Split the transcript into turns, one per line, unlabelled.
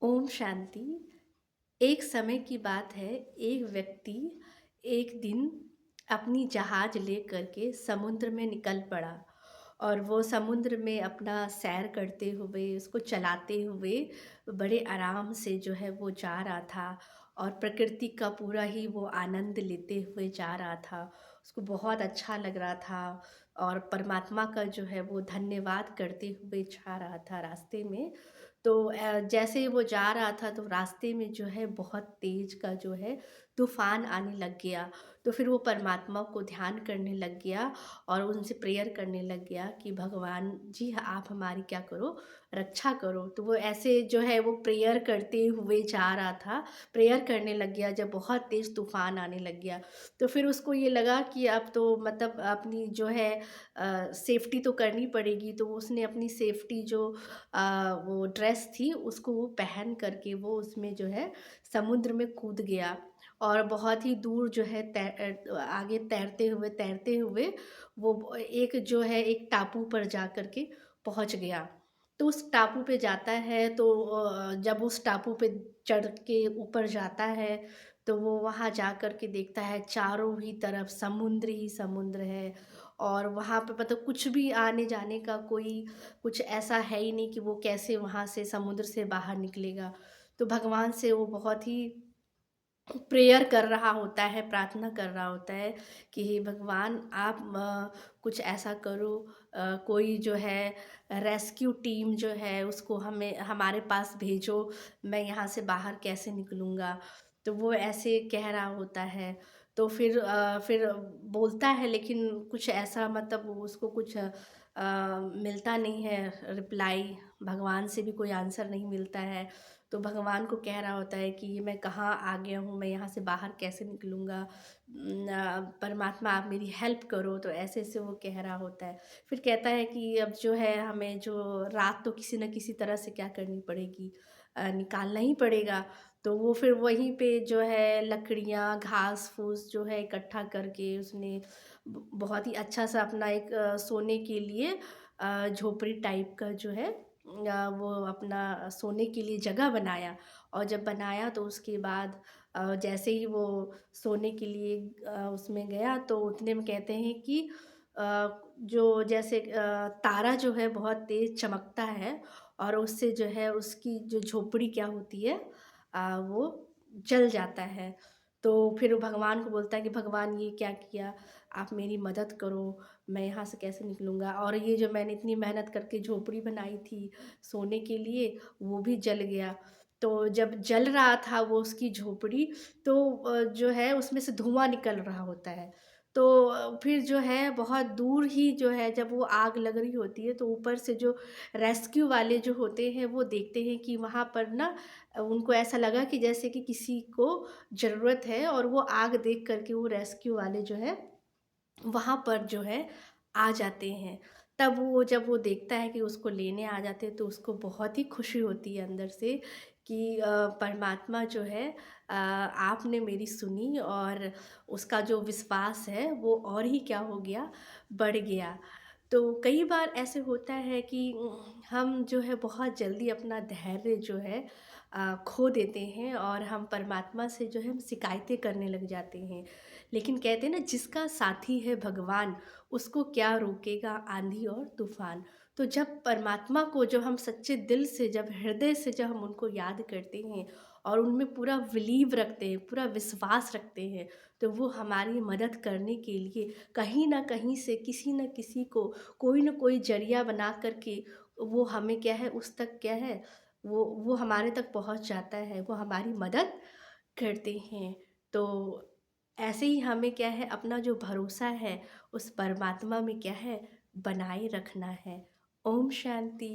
ओम शांति। एक समय की बात है, एक व्यक्ति एक दिन अपनी जहाज लेकर के समुद्र में निकल पड़ा और वो समुद्र में अपना सैर करते हुए, उसको चलाते हुए बड़े आराम से जो है वो जा रहा था और प्रकृति का पूरा ही वो आनंद लेते हुए जा रहा था। उसको बहुत अच्छा लग रहा था और परमात्मा का जो है वो धन्यवाद करते हुए जा रहा था रास्ते में। तो जैसे ही वो जा रहा था तो रास्ते में जो है बहुत तेज़ का जो है तूफ़ान आने लग गया। तो फिर वो परमात्मा को ध्यान करने लग गया और उनसे प्रेयर करने लग गया कि भगवान जी आप हमारी क्या करो, रक्षा करो। तो वो ऐसे जो है वो प्रेयर करते हुए जा रहा था, प्रेयर करने लग गया जब बहुत तेज़ तूफ़ान आने लग गया। तो फिर उसको ये लगा कि अब तो मतलब अपनी जो है सेफ्टी तो करनी पड़ेगी। तो उसने अपनी सेफ्टी जो वो ड्रेस थी उसको वो पहन कर के वो उसमें जो है समुद्र में कूद गया और बहुत ही दूर जो है आगे तैरते हुए वो एक जो है एक टापू पर जा कर के पहुँच गया। तो उस टापू पे जाता है तो जब उस टापू पे चढ़ के ऊपर जाता है तो वो वहाँ जा कर के देखता है चारों ही तरफ समुद्र ही समुद्र है और वहाँ पे मतलब कुछ भी आने-जाने का कोई कुछ ऐसा है ही नहीं कि वो कैसे वहाँ से समुद्र से बाहर निकलेगा। तो भगवान से वो बहुत ही प्रेयर कर रहा होता है, प्रार्थना कर रहा होता है कि हे भगवान आप कुछ ऐसा करो, कोई जो है रेस्क्यू टीम जो है उसको हमें हमारे पास भेजो, मैं यहाँ से बाहर कैसे निकलूँगा? तो वो ऐसे कह रहा होता है। तो फिर बोलता है लेकिन कुछ ऐसा मतलब वो उसको कुछ मिलता नहीं है रिप्लाई, भगवान से भी कोई आंसर नहीं मिलता है। तो भगवान को कह रहा होता है कि ये मैं कहाँ आ गया हूँ, मैं यहाँ से बाहर कैसे निकलूँगा? परमात्मा आप मेरी हेल्प करो, तो ऐसे-ऐसे वो कह रहा होता है। फिर कहता है कि अब जो है हमें जो रात तो किसी न किसी तरह से क्या करनी पड़ेगी, निकालना ही पड़ेगा। तो वो फिर वहीं पे जो है लकड़ियाँ, घास-फूस जो है इकट्ठा करके उसने बहुत ही अच्छा-सा अपना एक सोने के लिए झोपड़ी टाइप का जो है वो अपना सोने के लिए जगह बनाया और जब बनाया तो उसके बाद जैसे ही वो सोने के लिए उसमें गया तो उतने में कहते हैं कि जो जैसे तारा जो है बहुत तेज़ चमकता है और उससे जो है उसकी जो झोपड़ी क्या होती है वो जल जाता है। तो फिर वो भगवान को बोलता है कि भगवान ये क्या किया? आप मेरी मदद करो, मैं यहाँ से कैसे निकलूँगा? और ये जो मैंने इतनी मेहनत करके झोपड़ी बनाई थी सोने के लिए, वो भी जल गया। तो जब जल रहा था वो उसकी झोपड़ी तो जो है उसमें से धुआँ निकल रहा होता है। तो फिर जो है बहुत दूर ही जो है जब वो आग लग रही होती है तो ऊपर से जो रेस्क्यू वाले जो होते हैं वो देखते हैं कि वहाँ पर ना उनको ऐसा लगा कि जैसे कि किसी को ज़रूरत है और वो आग देख कर के वो रेस्क्यू वाले जो है वहाँ पर जो है आ जाते हैं। तब वो जब वो देखता है कि उसको लेने आ जाते हैं तो उसको बहुत ही खुशी होती है अंदर से कि परमात्मा जो है आपने मेरी सुनी और उसका जो विश्वास है वो और ही क्या हो गया, बढ़ गया। तो कई बार ऐसे होता है कि हम जो है बहुत जल्दी अपना धैर्य जो है खो देते हैं और हम परमात्मा से जो है हम शिकायतें करने लग जाते हैं। लेकिन कहते हैं ना जिसका साथी है भगवान, उसको क्या रोकेगा आँधी और तूफ़ान। तो जब परमात्मा को जब हम सच्चे दिल से जब हृदय से जब हम उनको याद करते हैं और उनमें पूरा बिलीव रखते हैं, पूरा विश्वास रखते हैं, तो वो हमारी मदद करने के लिए कहीं न कहीं से किसी न किसी को कोई न कोई ज़रिया बना कर के वो हमें क्या है उस तक क्या है वो हमारे तक पहुँच जाता है, वो हमारी मदद करते हैं। तो ऐसे ही हमें क्या है अपना जो भरोसा है उस परमात्मा में क्या है बनाए रखना है। ओम शांति।